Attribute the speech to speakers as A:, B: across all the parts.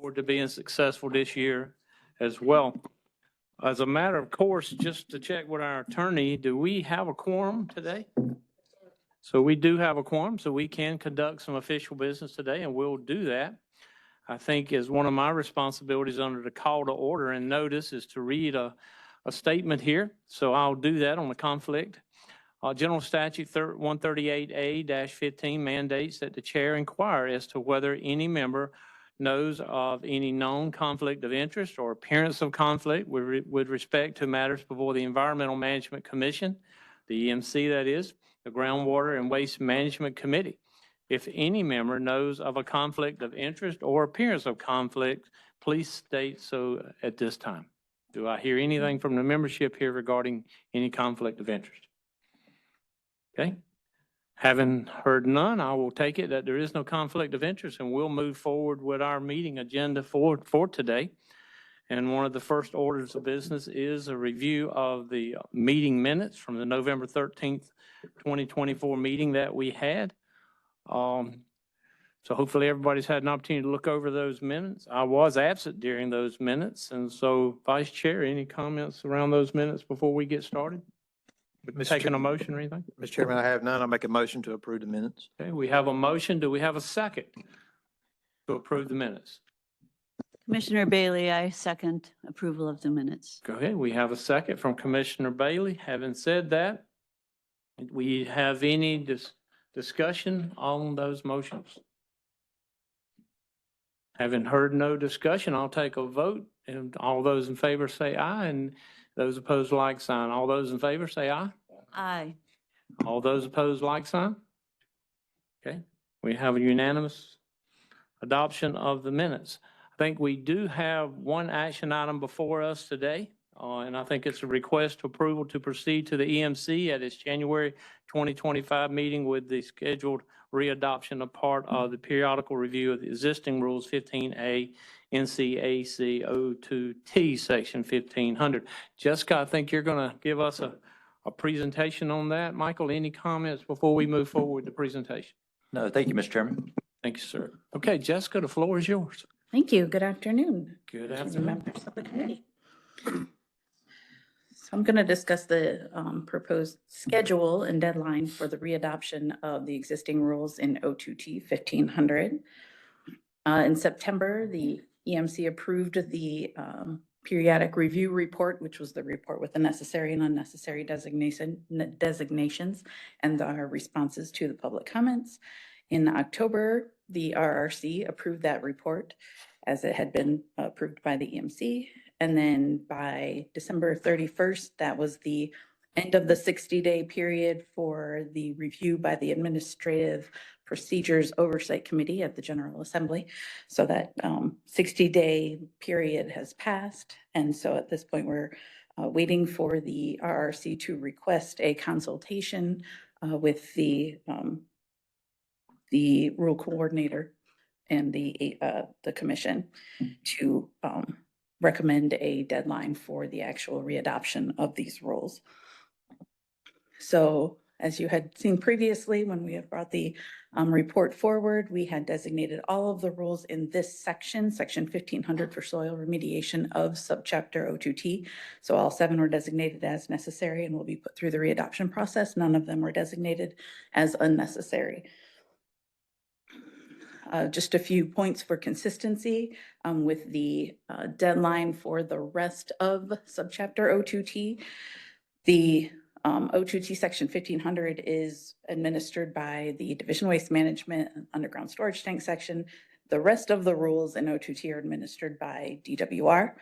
A: forward to being successful this year as well. As a matter of course, just to check with our attorney, do we have a quorum today? So we do have a quorum, so we can conduct some official business today, and we'll do that. I think as one of my responsibilities under the call to order and notice is to read a statement here. So I'll do that on the conflict. General Statute 138A-15 mandates that the chair inquire as to whether any member knows of any known conflict of interest or appearance of conflict with respect to matters before the Environmental Management Commission, the EMC that is, the Groundwater and Waste Management Committee. If any member knows of a conflict of interest or appearance of conflict, please state so at this time. Do I hear anything from the membership here regarding any conflict of interest? Okay. Having heard none, I will take it that there is no conflict of interest, and we'll move forward with our meeting agenda for today. And one of the first orders of business is a review of the meeting minutes from the November 13th, 2024 meeting that we had. So hopefully everybody's had an opportunity to look over those minutes. I was absent during those minutes. And so Vice Chair, any comments around those minutes before we get started? Taking a motion or anything?
B: Mr. Chairman, I have none. I'll make a motion to approve the minutes.
A: Okay, we have a motion. Do we have a second to approve the minutes?
C: Commissioner Bailey, I second approval of the minutes.
A: Go ahead. We have a second from Commissioner Bailey. Having said that, we have any discussion on those motions? Having heard no discussion, I'll take a vote, and all those in favor say aye, and those opposed, like sign. All those in favor say aye.
C: Aye.
A: All those opposed, like sign. Okay, we have a unanimous adoption of the minutes. I think we do have one action item before us today, and I think it's a request for approval to proceed to the EMC at its January 2025 meeting with the scheduled readoption of part of the periodical review of the existing rules 15A NCAC 02T section 1500. Jessica, I think you're going to give us a presentation on that. Michael, any comments before we move forward with the presentation?
D: No, thank you, Mr. Chairman.
A: Thank you, sir. Okay, Jessica, the floor is yours.
E: Thank you. Good afternoon.
A: Good
E: To the
A: afternoon.
E: members of the committee. So I'm going to discuss the proposed schedule and deadline for the readoption of the existing rules in 02T 1500. In September, the EMC approved the periodic review report, which was the report with the necessary and unnecessary designations and our responses to the public comments. In October, the RRC approved that report as it had been approved by the EMC. And then by December 31st, that was the end of the 60-day period for the review by the Administrative Procedures Oversight Committee at the General Assembly. So that 60-day period has passed. And so at this point, we're waiting for the RRC to request a consultation with the rule coordinator and the commission to recommend a deadline for the actual readoption of these rules. So as you had seen previously, when we had brought the report forward, we had designated all of the rules in this section 1500 for soil remediation of subchapter 02T. So all 7 were designated as necessary and will be put through the readoption process. None of them were designated as unnecessary. Just a few points for consistency with the deadline for the rest of subchapter 02T. The 02T section 1500 is administered by the Division Waste Management Underground Storage Tank section. The rest of the rules in 02T are administered by DWR.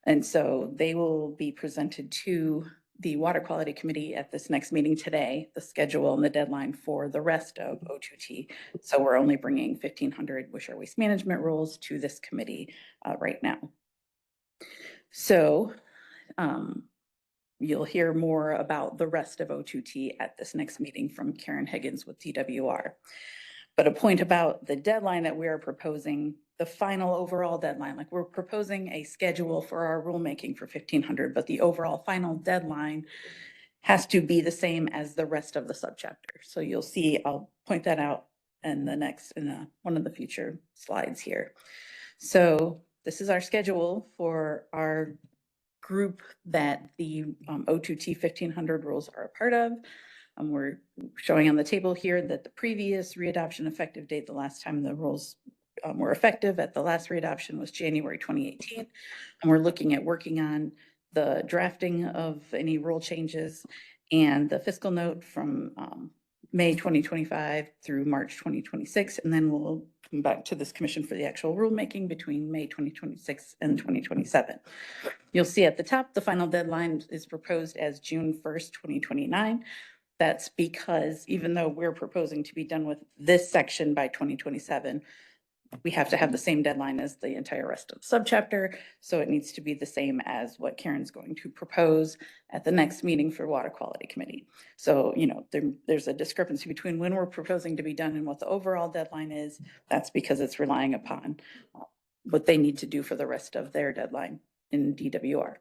E: And so they will be presented to the Water Quality Committee at this next meeting today, the schedule and the deadline for the rest of 02T. So we're only bringing 1500, which are waste management rules, to this committee right now. So you'll hear more about the rest of 02T at this next meeting from Karen Higgins with DWR. But a point about the deadline that we are proposing, the final overall deadline, like we're proposing a schedule for our rulemaking for 1500, but the overall final deadline has to be the same as the rest of the subchapter. So you'll see, I'll point that out in the next, one of the future slides here. So this is our schedule for our group that the O2T 1500 rules are a part of. We're showing on the table here that the previous readoption effective date, the last time the rules were effective at the last readoption was January 2018. And we're looking at working on the drafting of any rule changes and the fiscal note from May 2025 through March 2026. And then we'll come back to this commission for the actual rulemaking between May 2026 and 2027. You'll see at the top, the final deadline is proposed as June 1st, 2029. That's because even though we're proposing to be done with this section by 2027, we have to have the same deadline as the entire rest of the subchapter. So it needs to be the same as what Karen's going to propose at the next meeting for Water Quality Committee. So, you know, there's a discrepancy between when we're proposing to be done and what the overall deadline is. That's because it's relying upon what they need to do for the rest of their deadline in DWR.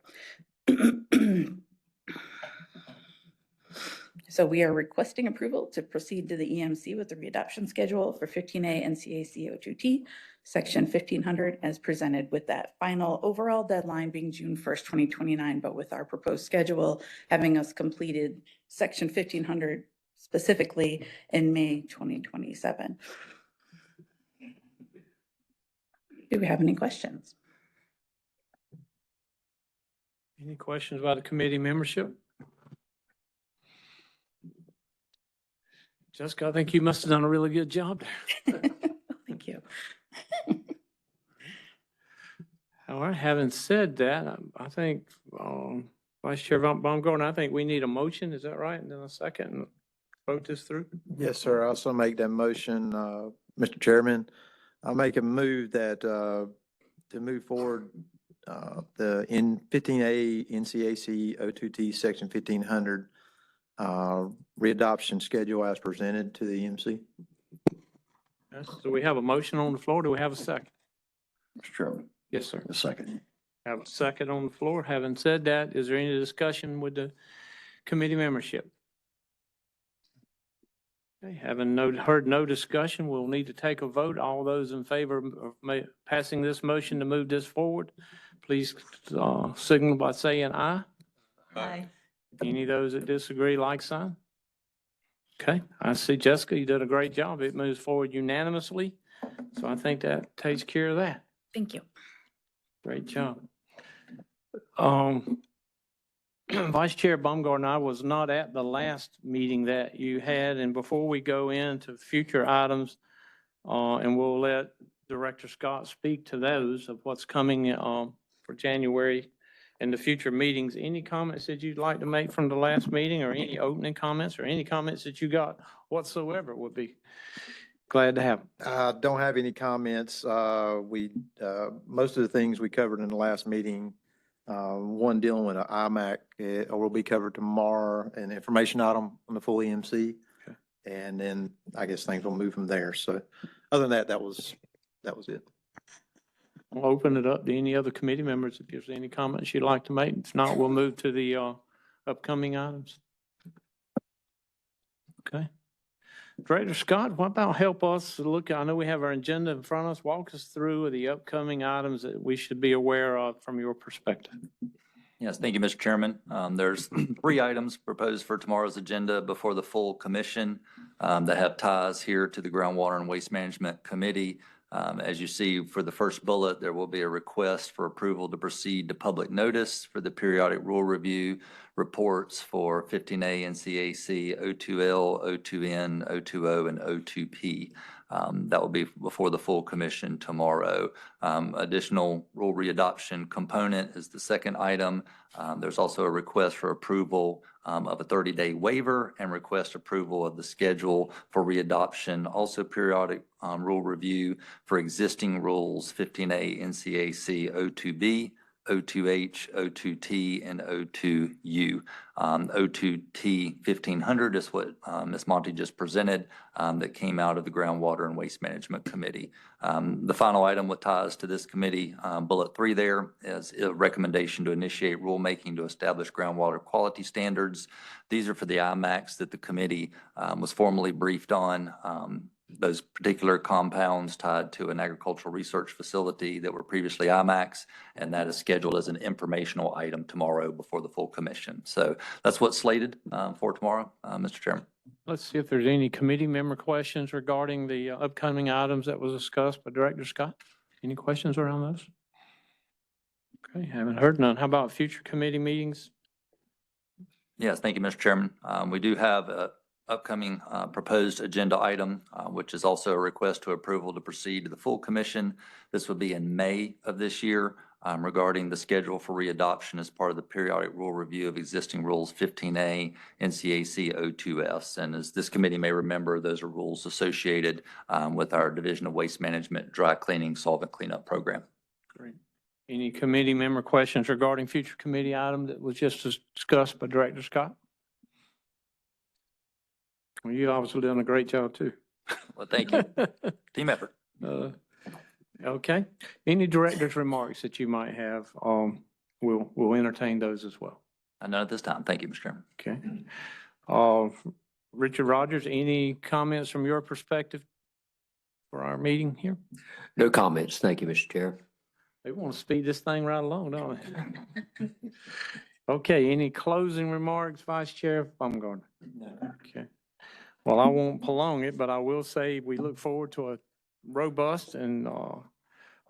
E: So we are requesting approval to proceed to the EMC with the readoption schedule for 15A NCAC O2T, section 1500 as presented, with that final overall deadline being June 1st, 2029, but with our proposed schedule having us completed section 1500 specifically in May 2027. Do we have any questions?
A: Any questions about the committee membership? Jessica, I think you must have done a really good job there.
E: Thank you.
A: All right, having said that, I think Vice Chair Baumgartner, I think we need a motion, is that right? And then a second and vote this through?
B: Yes, sir. I also make that motion, Mr. Chairman. I'll make a move that, to move forward, the 15A NCAC O2T section 1500 readoption schedule as presented to the EMC.
A: Yes, so we have a motion on the floor. Do we have a second?
D: Mr. Chairman,
A: Yes, sir.
D: a second.
A: Have a second on the floor. Having said that, is there any discussion with the committee membership? Okay, having heard no discussion, we'll need to take a vote. All those in favor of passing this motion to move this forward, please signal by saying aye.
C: Aye.
A: Any of those that disagree, like sign? Okay, I see Jessica, you did a great job. It moves forward unanimously. So I think that takes care of that.
E: Thank you.
A: Great job. Vice Chair Baumgartner, I was not at the last meeting that you had, and before we go into future items, and we'll let Director Scott speak to those of what's coming for January and the future meetings. Any comments that you'd like to make from the last meeting, or any opening comments, or any comments that you got whatsoever would be glad to have.
B: Don't have any comments. Most of the things we covered in the last meeting, one dealing with an IMAC, will be covered tomorrow, an information item on the full EMC.
A: Okay.
B: And then I guess things will move from there. So other than that, that was it.
A: I'll open it up to any other committee members if there's any comments you'd like to make. If not, we'll move to the upcoming items. Okay. Director Scott, what about help us look, I know we have our agenda in front of us. Walk us through the upcoming items that we should be aware of from your perspective.
F: Yes, thank you, Mr. Chairman. There's 3 items proposed for tomorrow's agenda before the full commission that have ties here to the Groundwater and Waste Management Committee. As you see, for the first bullet, there will be a request for approval to proceed to public notice for the periodic rule review reports for 15A NCAC, O2L, O2N, O2O, and O2P. That will be before the full commission tomorrow. Additional rule readoption component is the second item. There's also a request for approval of a 30-day waiver and request approval of the schedule for readoption. Also periodic rule review for existing rules, 15A NCAC O2B, O2H, O2T, and O2U. O2T 1500 is what Ms. Monty just presented that came out of the Groundwater and Waste Management Committee. The final item with ties to this committee, bullet 3 there, is a recommendation to initiate rulemaking to establish groundwater quality standards. These are for the IMACs that the committee was formally briefed on those particular compounds tied to an agricultural research facility that were previously IMAX, and that is scheduled as an informational item tomorrow before the full commission. So that's what's slated for tomorrow, Mr. Chairman.
A: Let's see if there's any committee member questions regarding the upcoming items that was discussed by Director Scott. Any questions around those? Okay, haven't heard none. How about future committee meetings?
F: Yes, thank you, Mr. Chairman. We do have a upcoming proposed agenda item, which is also a request to approval to proceed to the full commission. This would be in May of this year regarding the schedule for readoption as part of the periodic rule review of existing rules 15A NCAC 02S. And as this committee may remember, those are rules associated with our Division of Waste Management dry cleaning solvent cleanup program.
A: Great. Any committee member questions regarding future committee item that was just discussed by Director Scott? Well, you obviously done a great job too.
F: Well, thank you. Team effort.
A: Okay. Any director's remarks that you might have, we'll entertain those as well.
F: None at this time. Thank you, Mr. Chairman.
A: Okay. Richard Rogers, any comments from your perspective for our meeting here?
D: No comments. Thank you, Mr. Chair.
A: They want to speed this thing right along, don't they? Okay, any closing remarks, Vice Chair Baumgartner? Okay. Well, I won't prolong it, but I will say we look forward to a robust and a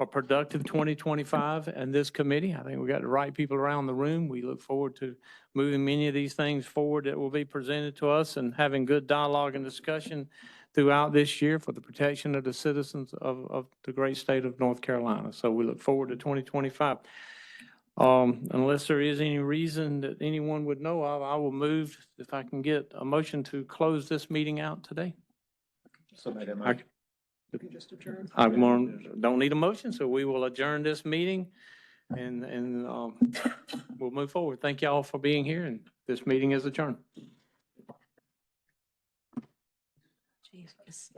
A: productive 2025 and this committee. I think we got the right people around the room. We look forward to moving many of these things forward that will be presented to us and having good dialogue and discussion throughout this year for the protection of the citizens of the great state of North Carolina. So we look forward to 2025. Unless there is any reason that anyone would know of, I will move, if I can get a motion to close this meeting out today. I don't need a motion, so we will adjourn this meeting and we'll move forward. Thank you all for being here, and this meeting is adjourned.
C: Jesus.